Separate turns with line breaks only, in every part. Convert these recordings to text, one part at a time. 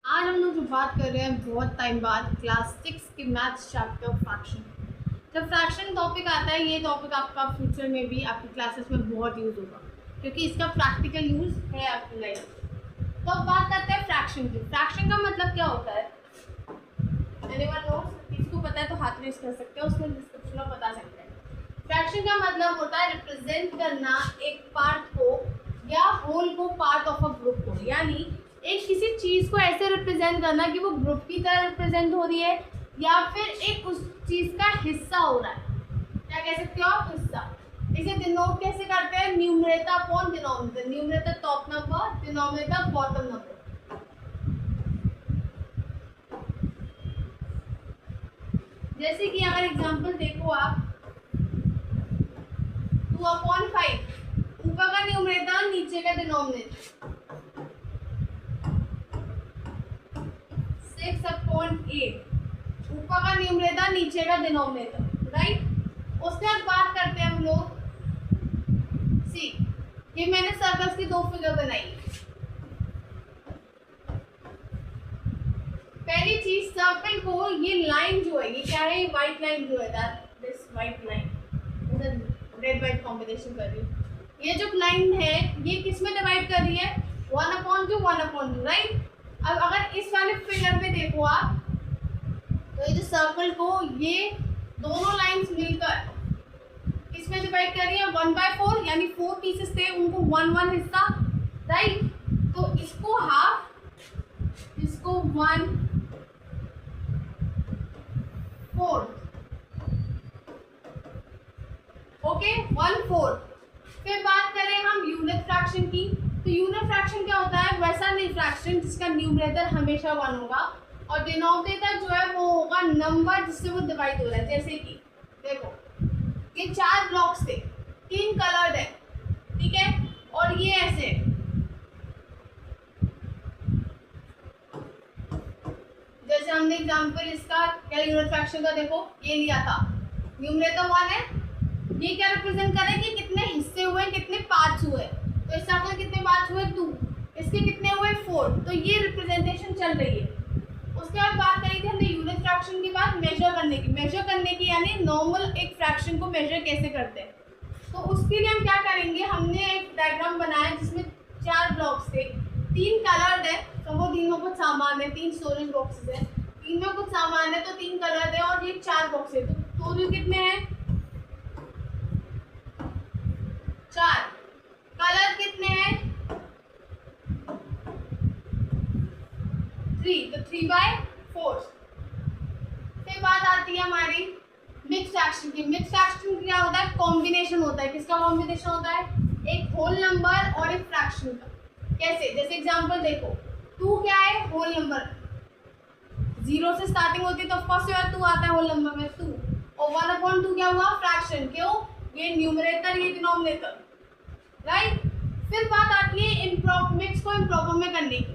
आज हम लोग जो बात कर रहे हैं बहुत टाइम बाद क्लास 6 के मैथ्स चैप्टर फ्रैक्शन। जब फ्रैक्शन टॉपिक आता है, ये टॉपिक आपका फ्यूचर में भी आपकी क्लासेस में बहुत यूज़ होगा क्योंकि इसका प्रैक्टिकल यूज़ है आपकी लाइफ में। तो अब बात करते हैं फ्रैक्शन की। फ्रैक्शन का मतलब क्या होता है? Anyone nose? किसको पता है तो हाथ रेज कर सकते हैं, उसमें डिस्क्रिप्शन में बता सकते हैं। फ्रैक्शन का मतलब होता है रिप्रेजेंट करना एक पार्ट को या होल को पार्ट ऑफ अ ग्रुप को, यानी एक किसी चीज को ऐसे रिप्रेजेंट करना कि वो ग्रुप की तरह रिप्रेजेंट हो रही है या फिर एक उस चीज का हिस्सा हो रहा है। क्या कह सकते हो आप? हिस्सा। इसे डिनोट कैसे करते हैं? Numerator upon denominator. Numerator top number, denominator bottom number. जैसे कि अगर एग्जांपल देखो आप, 2/5 ऊपर का न्यूमरेटर नीचे का डिनोमिनेटर, 6/8 ऊपर का न्यूमरेटर नीचे का डिनोमिनेटर, राइट। उसके बाद बात करते हैं हम लोग सी। ये मैंने सर्कल्स की दो फिगर बनाई। पहली चीज, सर्कल को ये लाइन जो है, ये क्या है? व्हाइट लाइन जो है, this white line, red white combination कर रही हूँ। ये जो लाइन है ये किस में डिवाइड कर रही है? 1/2, 1/2, राइट। अब अगर इस वाले फिगर में देखो आप, तो ये जो सर्कल को ये दोनों लाइंस मिलकर किसमें डिवाइड कर रही है? 1/4, यानी 4 पीसेस थे, उनको 1/1 हिस्सा, राइट। तो इसको हाफ, इसको 1/4, ओके, 1/4। फिर बात करें हम यूनिट फ्रैक्शन की, तो यूनिट फ्रैक्शन क्या होता है? वैसा नहीं फ्रैक्शन जिसका न्यूमरेटर हमेशा 1 होगा और डिनोमिनेटर जो है वो होगा नंबर जिससे वो डिवाइड हो रहा है। जैसे कि देखो, ये 4 ब्लॉक्स थे, 3 कलर्ड है, ठीक है, और ये ऐसे, जैसे हमने एग्जांपल इसका क्या यूनिट फ्रैक्शन का देखो, ये लिया था, न्यूमरेटर 1 है, ये क्या रिप्रेजेंट करे कि कितने हिस्से हुए, कितने पार्ट्स हुए। तो इस सर्कल कितने पार्ट्स हुए? 2। इसके कितने हुए? 4। तो ये रिप्रेजेंटेशन चल रही है। उसके बाद बात करी थी हमने यूनिट फ्रैक्शन की बात, मेजर करने की। मेजर करने की यानी नॉर्मल एक फ्रैक्शन को मेजर कैसे करते हैं, तो उसके लिए हम क्या करेंगे? हमने एक डायग्राम बनाया जिसमें 4 ब्लॉक्स थे, 3 कलर्ड है, तो वो तीनों कुछ सामान है, 3 स्टोरेज बॉक्सेस है, 3 में कुछ सामान है तो 3 कलर्ड है, और ये 4 बॉक्स है, तो टोटल कितने हैं? 4। कलर कितने हैं? 3, तो 3/4। फिर बात आती है हमारी मिक्स फ्रैक्शन की। मिक्स फ्रैक्शन क्या होता है? कॉम्बिनेशन होता है। किसका कॉम्बिनेशन होता है? एक होल नंबर और एक फ्रैक्शन का। कैसे? जैसे एग्जांपल देखो, 2 क्या है? होल नंबर, 0 से स्टार्टिंग होती है तो ऑफकोर्स यहाँ 2 आता है होल नंबर में, 2। और 1/2 क्या हुआ? फ्रैक्शन। क्यों? ये न्यूमरेटर, ये डिनोमिनेटर, राइट। फिर बात आती है मिक्स को इम्प्रॉपर में करने की।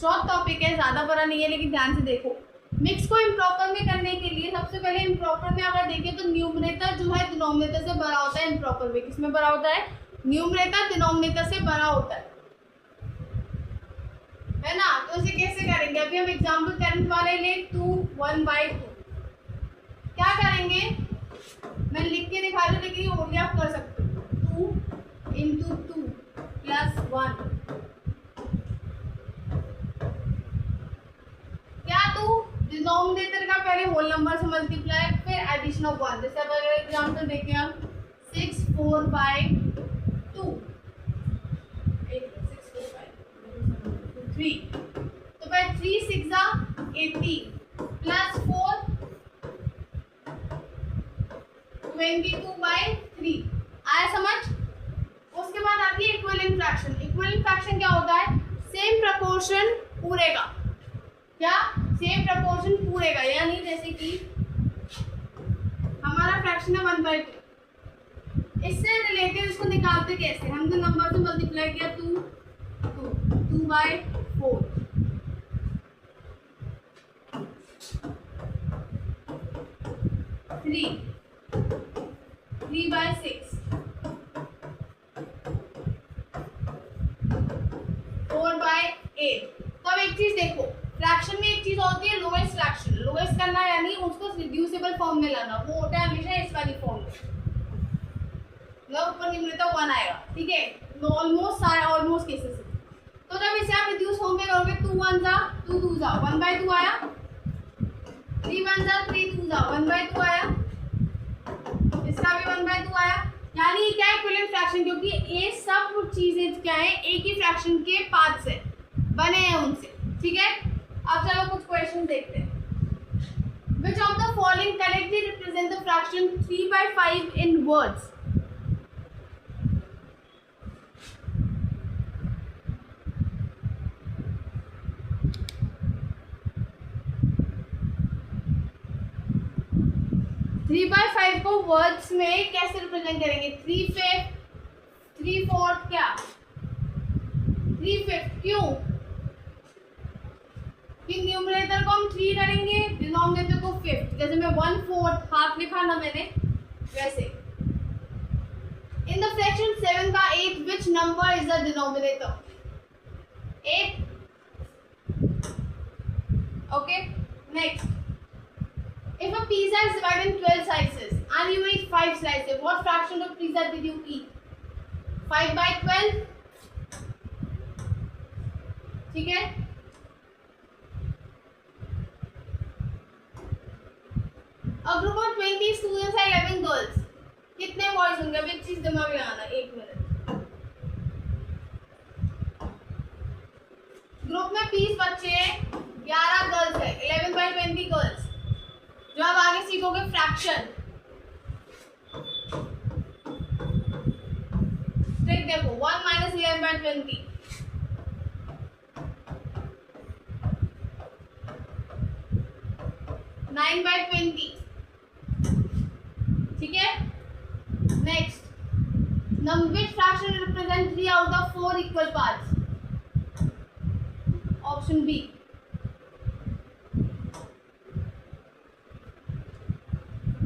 शॉर्ट टॉपिक है, ज़्यादा बड़ा नहीं है, लेकिन ध्यान से देखो। मिक्स को इम्प्रॉपर में करने के लिए सबसे पहले इम्प्रॉपर में अगर देखें तो न्यूमरेटर जो है डिनोमिनेटर से बड़ा होता है। इम्प्रॉपर में किसमें बड़ा होता है? न्यूमरेटर डिनोमिनेटर से बड़ा होता है ना। तो इसे कैसे करेंगे? अभी हम एग्जाम्पल करंट वाले ले, 2 1/2। क्या करेंगे? मैं लिख के दिखा दूँ, लेकिन ये ओनली आप कर सकते हो। 2 × 2 + 1। क्या? 2 डिनोमिनेटर का पहले होल नंबर से मल्टीप्लाई, फिर एडिशन ऑफ 1। जैसे अगर एग्जांपल देखें हम, 6 4/2, 3। तो भाई 3 6 80 + 4 22/3। आया समझ? उसके बाद आती है इक्विवेलेंट फ्रैक्शन। इक्विवेलेंट फ्रैक्शन क्या होता है? सेम प्रपोर्शन पूरे का। क्या? सेम प्रपोर्शन पूरे का, यानी जैसे कि हमारा फ्रैक्शन है 1/2, इससे रिलेटेड इसको निकालते कैसे? हमने नंबर से मल्टीप्लाई किया, 2/4, 3 3/6, 4/8। तो अब एक चीज देखो, फ्रैक्शन में एक चीज होती है लोएस्ट फ्रैक्शन। लोएस्ट करना यानी उसको रिड्यूसिबल फॉर्म में लाना, वो होता है हमेशा इस वाली फॉर्म में, मतलब ऊपर न्यूमरेटर 1 आएगा, ठीक है, ऑलमोस्ट सारे ऑलमोस्ट केसेस। तो जब इसे आप रिड्यूस फॉर्म में करोगे 2 1 जा 2 2 जा 1/2 आया, 3 1 जा 3 2 जा 1/2 आया, इसका भी 1/2 आया। यानी ये क्या है, इक्विवेलेंट फ्रैक्शन, क्योंकि ये सब चीजें क्या है, एक ही फ्रैक्शन के पार्ट्स है, बने हैं उनसे, ठीक है। अब चलो कुछ क्वेश्चन देखते हैं। Which of the following correctly represent the fraction 3/5 in words? Three by five को वर्ड्स में कैसे रिप्रेजेंट करेंगे? 3/5, 3/4, क्या 3/5? क्यों? कि न्यूमरेटर को हम 3 करेंगे, डिनोमिनेटर को 5। जैसे मैं 1/4 हाफ लिखा ना मैंने, वैसे। इन द फ्रैक्शन 7 का 8 which number is the denominator? 8। Okay, next. If a pizza is divided in 12 slices and you eat 5 slices, what fraction of pizza did you eat? 5/12, ठीक है। A group of 20 students and 11 girls, कितने boys होंगे? अब एक चीज दिमाग में आना, 1 मिनट। ग्रुप में 20 बच्चे हैं, 11 गर्ल्स है, 11/20 गर्ल्स। जो आप आगे सीखोगे फ्रैक्शन, ट्रिक देखो, 1 - 11/20, 9/20, ठीक है। Next, which fraction represent 3 out of 4 equal parts? Option B.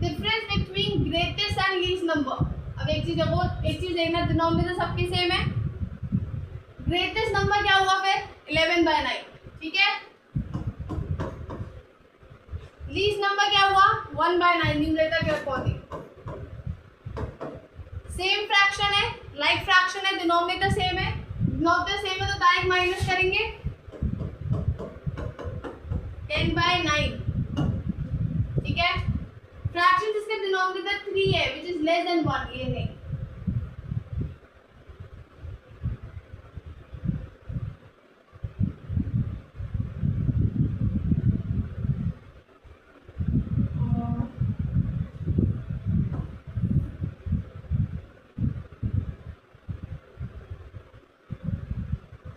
Difference between greatest and least number. अब एक चीज देखो, एक चीज देखना, डिनोमिनेटर सबके सेम है। ग्रेटेस्ट नंबर क्या हुआ फिर? 11/9, ठीक है। लीस्ट नंबर क्या हुआ? 1/9, न्यूमरेटर के अकॉर्डिंग। सेम फ्रैक्शन है, लाइक फ्रैक्शन है, डिनोमिनेटर सेम है। डिनोमिनेटर सेम है तो डायरेक्ट माइनस करेंगे, 10/9, ठीक है। फ्रैक्शन जिसका डिनोमिनेटर 3 है, which is less than 1, ये नहीं।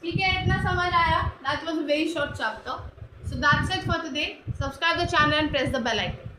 ठीक है, इतना समझ आया? That was a very short chapter. So that's it for today. Subscribe the channel and press the bell icon.